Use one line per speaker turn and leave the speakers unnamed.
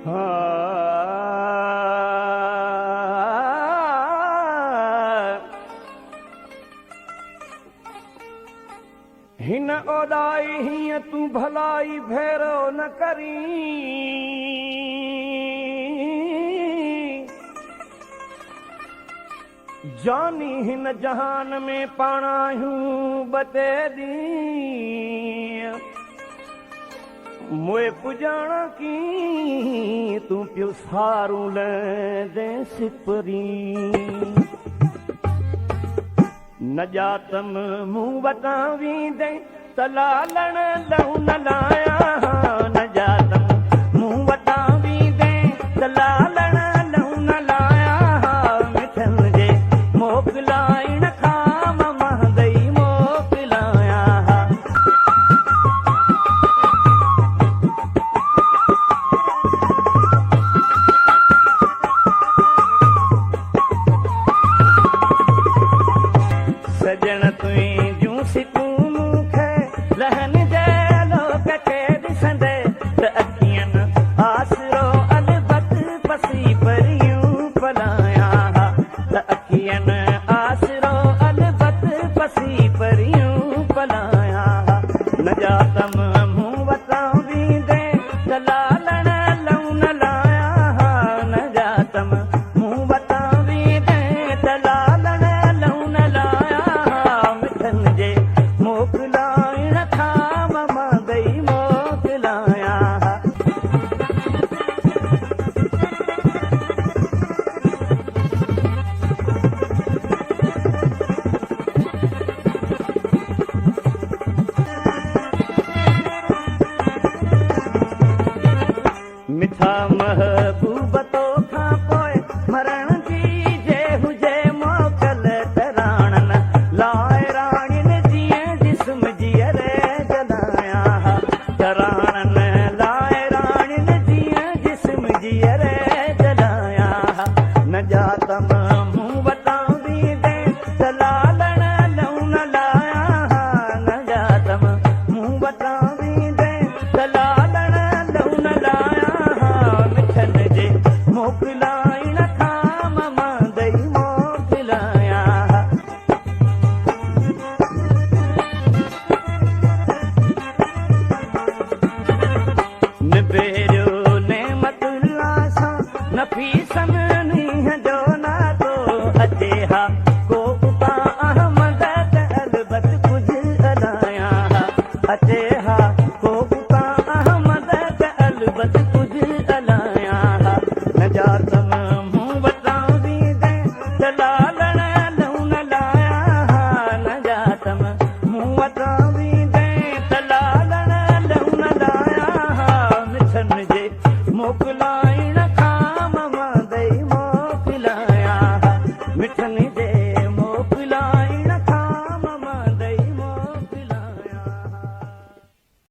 हिन ओदाई हीअं तूं भलाई भेरो न करी जानी हिन जहान में पाणायूं बते दी मोए पुजाण की तूं पियो सारूं ले सिपरी न जातम मुंह वटां वींदे तलालण लहू न लाया न जातम मुंह वटां वींदे तलालण लहू न लाया मिठन जे मोकलाइण खां महदई मोकलाया सजण तुंहिंजूं सिकूं मूंखे लहन जे लोक खे ॾिसंदे त अखियुनि आसरो अलबत पसी परियूं पलाया त अखियुनि आसरो अलबत पसी परियूं पलाया न जातम मूं वटां वींदे तलालण लहू न लाया न जातम मूं वटां वींदे तलालण लहू न लाया जे मोकलाइण खां महदई मोकलाया मिठा महबूब